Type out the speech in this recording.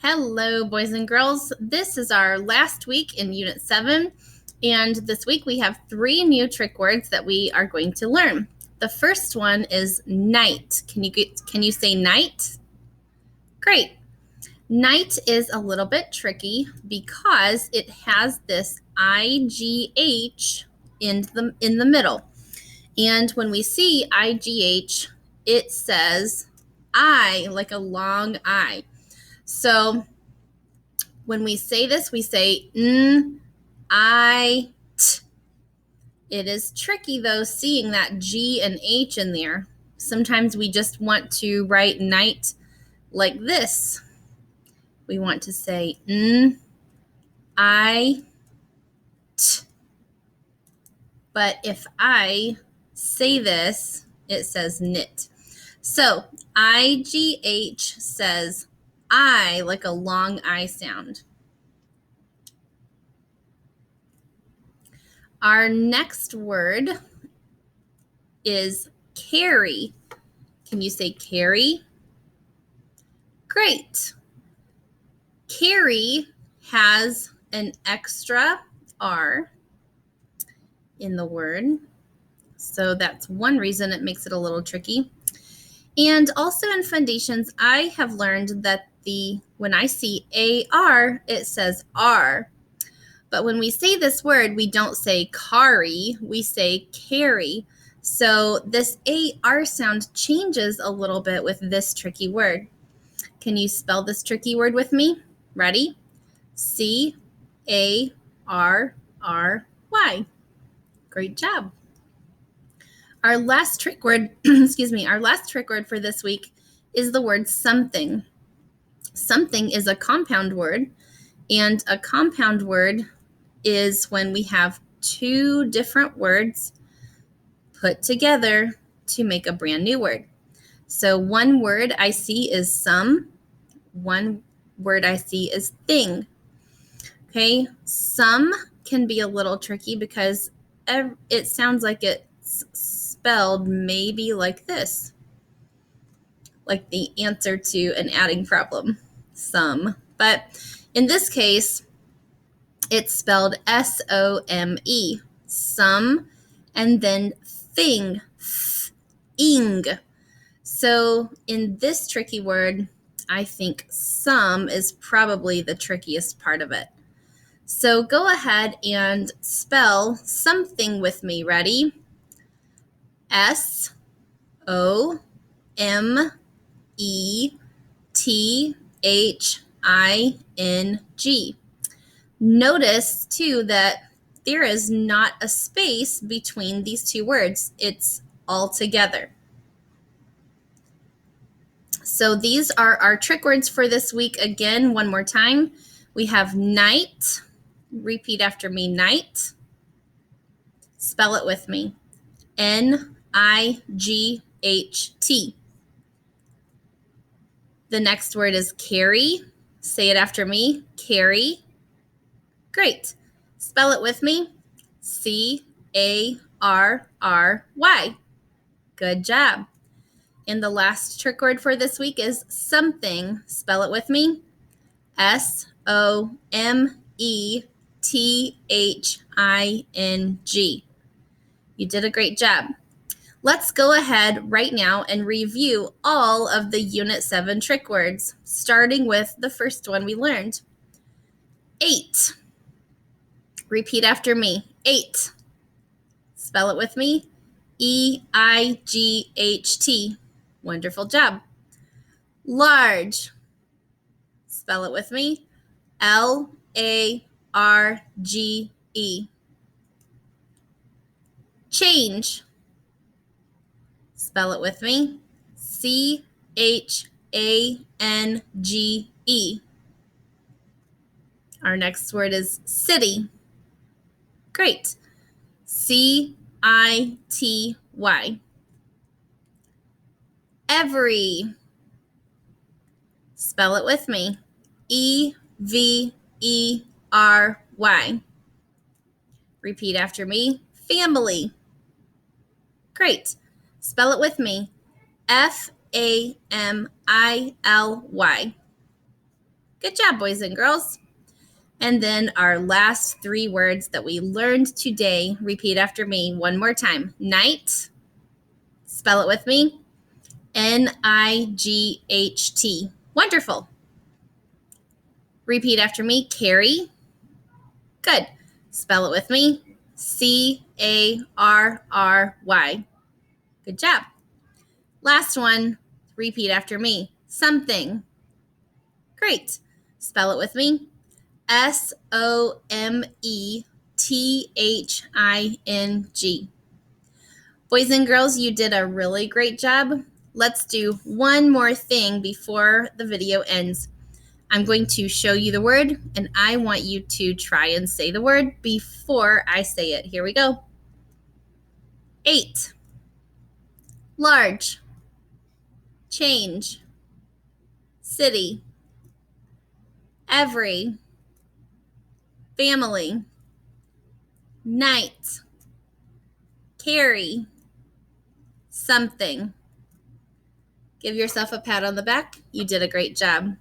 Hello, boys and girls. This is our last week in Unit 7, and this week we have 3 new trick words that we are going to learn. The first one is night. Can you say night? Great. Night is a little bit tricky because it has this IGH in the middle. And when we see IGH, it says I, like a long I. So when we say this, we say n, I, t. It is tricky, though, seeing that G and H in there. Sometimes we just want to write night like this. We want to say n, I, t. But if I say this, it says knit. So IGH says I, like a long I sound. Our next word is carry. Can you say carry? Great. Carry has an extra R in the word. So that's one reason it makes it a little tricky. And also in foundations, I have learned that when I see AR, it says R. But when we say this word, we don't say carry, we say carry. So this AR sound changes a little bit with this tricky word. Can you spell this tricky word with me? Ready? CARRY. Great job. Our last trick word, our last trick word for this week is the word something. Something is a compound word, and a compound word is when we have 2 different words put together to make a brand new word. So one word I see is some, one word I see is thing. Okay, some can be a little tricky because it sounds like it's spelled maybe like this, like the answer to an adding problem, some. But in this case, it's spelled S-O-M-E, some, and then thing, ing. So in this tricky word, I think some is probably the trickiest part of it. So go ahead and spell something with me. Ready? SOMETHING. Notice, too, that there is not a space between these 2 words. It's all together. So these are our trick words for this week. Again, one more time. We have night. Repeat after me, night. Spell it with me. N-I-G-H-T. The next word is carry. Say it after me, carry. Great. Spell it with me, C-A-R-R-Y. Good job. And the last trick word for this week is something. Spell it with me, S-O-M-E-T-H-I-N-G. You did a great job. Let's go ahead right now and review all of the Unit 7 trick words, starting with the first one we learned. 8. Repeat after me. 8. Spell it with me. E-I-G-H-T. Wonderful job. Large. Spell it with me. L-A-R-G-E. Change. Spell it with me. C-H-A-N-G-E. Our next word is city. Great. C-I-T-Y. Every. Spell it with me. E-V-E-R-Y. Repeat after me. Family. Great. Spell it with me. F-A-M-I-L-Y. Good job, boys and girls. And then our last 3 words that we learned today, repeat after me one more time. Night, spell it with me, N-I-G-H-T. Wonderful. Repeat after me, carry. Good. Spell it with me, C-A-R-R-Y. Good job. Last one, repeat after me, something. Great. Spell it with me, S-O-M-E-T-H-I-N-G. Boys and girls, you did a really great job. Let's do one more thing before the video ends. I'm going to show you the word, and I want you to try and say the word before I say it. Here we go. 8. Large. Change. City. Every. Family. Night. Carry. Something. Give yourself a pat on the back. You did a great job.